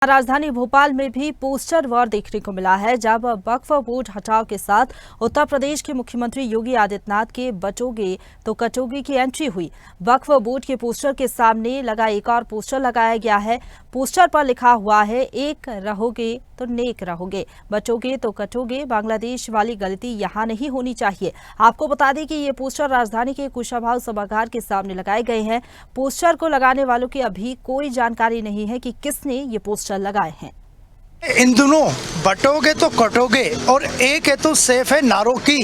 राजधानी भोपाल में भी पोस्टर वॉर देखने को मिला है, जब वक्फ बोर्ड हटाव के साथ उत्तर प्रदेश के मुख्यमंत्री योगी आदित्यनाथ के बटोगे तो कटोगे की एंट्री हुई। वक्फ बोर्ड के पोस्टर के सामने लगा एक और पोस्टर लगाया गया है। पोस्टर पर लिखा हुआ है, एक रहोगे तो नेक रहोगे, बचोगे तो कटोगे, बांग्लादेश वाली गलती यहाँ नहीं होनी चाहिए। आपको बता दें कि ये पोस्टर राजधानी के कुशाभाऊ सभागार के सामने लगाए गए हैं। पोस्टर को लगाने वालों की अभी कोई जानकारी नहीं है कि किसने ये पोस्टर लगाए हैं। इन दोनों बटोगे तो कटोगे और एक है तो सेफ है नारों की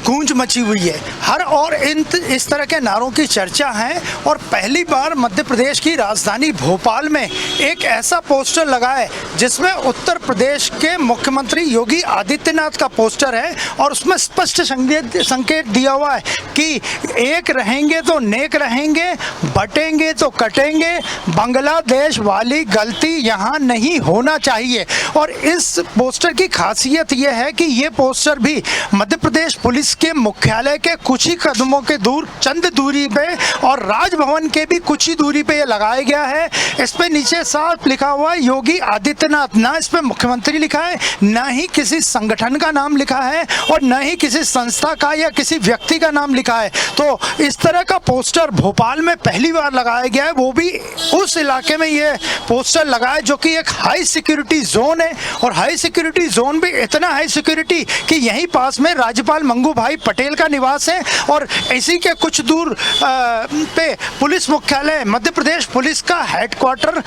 गूंज मची हुई है। हर और इस तरह के नारों की चर्चा है और पहली बार मध्य प्रदेश की राजधानी भोपाल में एक ऐसा पोस्टर लगा है जिसमें उत्तर प्रदेश के मुख्यमंत्री योगी आदित्यनाथ का पोस्टर है और उसमें स्पष्ट संकेत दिया हुआ है कि एक रहेंगे तो नेक रहेंगे, बटेंगे तो कटेंगे, बांग्लादेश वाली गलती यहाँ नहीं होना चाहिए। और इस पोस्टर की खासियत यह है कि ये पोस्टर भी मध्य प्रदेश पुलिस के मुख्यालय के कुछ ही कदमों के चंद दूरी पे और राजभवन के भी कुछ ही दूरी पे ये लगाया गया है। इस पे नीचे साफ लिखा हुआ है योगी आदित्यनाथ। ना इस पे मुख्यमंत्री लिखा है, ना ही किसी संगठन का नाम लिखा है और न ही किसी संस्था का या किसी व्यक्ति का नाम लिखा है। तो इस तरह का पोस्टर भोपाल में पहली बार लगाया गया है, वो भी उस इलाके में ये पोस्टर लगा है जो कि एक हाई सिक्योरिटी जोन है। और हाई सिक्योरिटी जोन भी इतना हाई सिक्योरिटी कि यहीं पास में राज्यपाल मंगू भाई पटेल का निवास है और इसी के कुछ दूर पे पुलिस मुख्यालय मध्य प्रदेश पुलिस का हेडक्वार्टर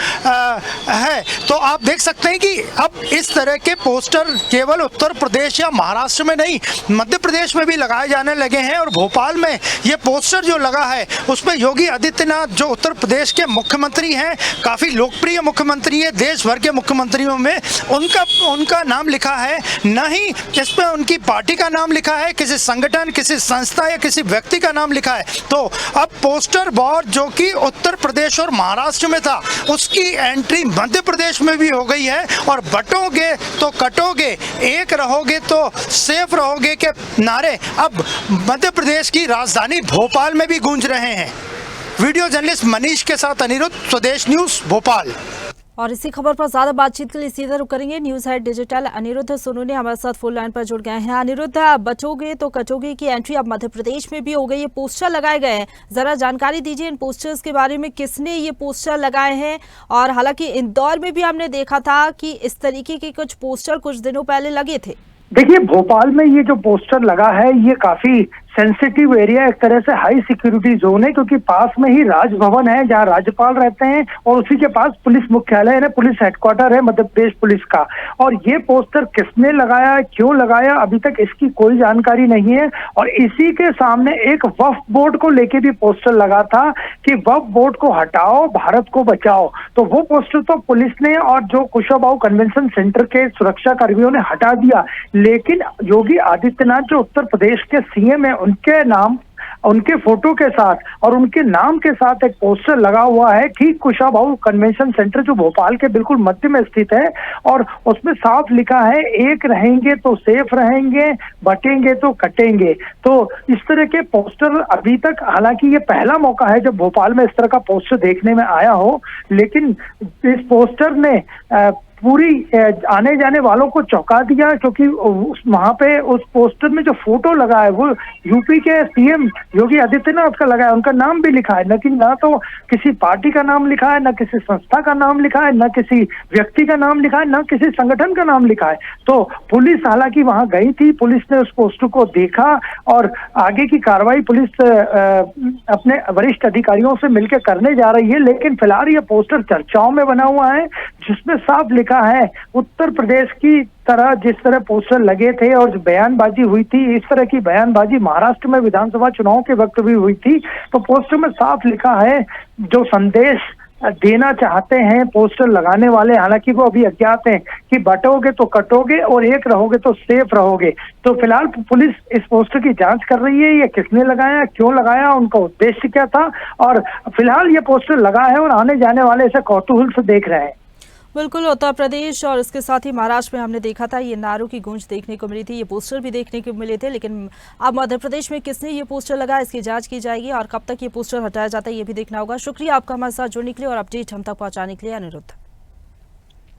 है। तो आप देख सकते हैं कि अब इस तरह के पोस्टर केवल उत्तर प्रदेश या महाराष्ट्र में नहीं, मध्य प्रदेश में भी लगाए जाने लगे हैं। और भोपाल में ये पोस्टर जो लगा है उसमें योगी आदित्यनाथ जो उत्तर प्रदेश के मुख्यमंत्री हैं, काफी लोकप्रिय मुख्यमंत्री है, देश भर के मुख्यमंत्रियों में उनका नाम लिखा है। न ही इसमें उनकी पार्टी का नाम लिखा है, किसी संगठन, किसी संस्था या किसी व्यक्ति का नाम लिखा है। तो अब पोस्टर वॉर जो कि उत्तर प्रदेश और महाराष्ट्र में था, उसकी एंट्री मध्य प्रदेश में भी हो गई है। और बटोगे तो कटोगे, एक रहोगे तो सेफ रहोगे के नारे अब मध्य प्रदेश की राजधानी भोपाल में भी गूंज रहे हैं। वीडियो जर्नलिस्ट मनीष के साथ अनिरुद्ध, स्वदेश न्यूज भोपाल। और इसी खबर पर ज्यादा बातचीत के लिए सीधा रुक करेंगे news head digital Anirudh Sonu ने हमारे साथ फोन लाइन पर जुड़ गए हैं। अनिरुद्ध, बचोगे तो कटोगे की एंट्री अब मध्य प्रदेश में भी हो गई है, पोस्टर लगाए गए हैं, जरा जानकारी दीजिए इन पोस्टर्स के बारे में, किसने ये पोस्टर लगाए हैं? और हालांकि इंदौर में भी हमने देखा था कि इस तरीके के कुछ पोस्टर कुछ दिनों पहले लगे थे। देखिए, भोपाल में ये जो पोस्टर लगा है ये काफी सेंसिटिव एरिया, एक तरह से हाई सिक्योरिटी जोन है, क्योंकि पास में ही राजभवन है जहां राज्यपाल रहते हैं और उसी के पास पुलिस मुख्यालय है, पुलिस हेडक्वार्टर है मध्य प्रदेश पुलिस का। और ये पोस्टर किसने लगाया, क्यों लगाया, अभी तक इसकी कोई जानकारी नहीं है। और इसी के सामने एक वक्फ बोर्ड को लेके भी पोस्टर लगा था कि वक्फ बोर्ड को हटाओ, भारत को बचाओ। तो वो पोस्टर तो पुलिस ने और जो कुशाभाऊ कन्वेंशन सेंटर के सुरक्षा कर्मियों ने हटा दिया, लेकिन योगी आदित्यनाथ जो उत्तर प्रदेश के सीएम है, उनके नाम, उनके फोटो के साथ और उनके नाम के साथ एक पोस्टर लगा हुआ है ठीक कुशाभाऊ कन्वेंशन सेंटर जो भोपाल के बिल्कुल मध्य में स्थित है। और उसमें साफ लिखा है, एक रहेंगे तो सेफ रहेंगे, बटेंगे तो कटेंगे। तो इस तरह के पोस्टर अभी तक, हालांकि ये पहला मौका है जब भोपाल में इस तरह का पोस्टर देखने में आया हो, लेकिन इस पोस्टर ने पूरी आने जाने वालों को चौंका दिया, क्योंकि वहां पे उस पोस्टर में जो फोटो लगा है वो यूपी के सीएम योगी आदित्यनाथ का लगा है, उनका नाम भी लिखा है, लेकिन ना तो किसी पार्टी का नाम लिखा है, ना किसी संस्था का नाम लिखा है, ना किसी व्यक्ति का नाम लिखा है, ना किसी संगठन का नाम लिखा है। तो पुलिस हालांकि वहां गई थी, पुलिस ने उस पोस्टर को देखा और आगे की कार्रवाई पुलिस अपने वरिष्ठ अधिकारियों से मिलकर करने जा रही है। लेकिन फिलहाल ये पोस्टर चर्चाओं में बना हुआ है, जिसमें साफ लिखा है, उत्तर प्रदेश की तरह जिस तरह पोस्टर लगे थे और जो बयानबाजी हुई थी, इस तरह की बयानबाजी महाराष्ट्र में विधानसभा चुनाव के वक्त भी हुई थी। तो पोस्टर में साफ लिखा है, जो संदेश देना चाहते हैं पोस्टर लगाने वाले, हालांकि वो अभी अज्ञात हैं, कि बटोगे तो कटोगे और एक रहोगे तो सेफ रहोगे। तो फिलहाल पुलिस इस पोस्टर की जांच कर रही है, ये किसने लगाया, क्यों लगाया, उनका उद्देश्य क्या था। और फिलहाल ये पोस्टर लगा है और आने जाने वाले इसे कौतूहल से देख रहे हैं। बिल्कुल, उत्तर प्रदेश और इसके साथ ही महाराष्ट्र में हमने देखा था ये नारों की गूंज देखने को मिली थी, ये पोस्टर भी देखने को मिले थे, लेकिन अब मध्य प्रदेश में किसने ये पोस्टर लगाया इसकी जांच की जाएगी और कब तक ये पोस्टर हटाया जाता है ये भी देखना होगा। शुक्रिया आपका हमारे साथ जुड़ने के लिए और अपडेट हम तक पहुंचाने के लिए अनिरुद्ध।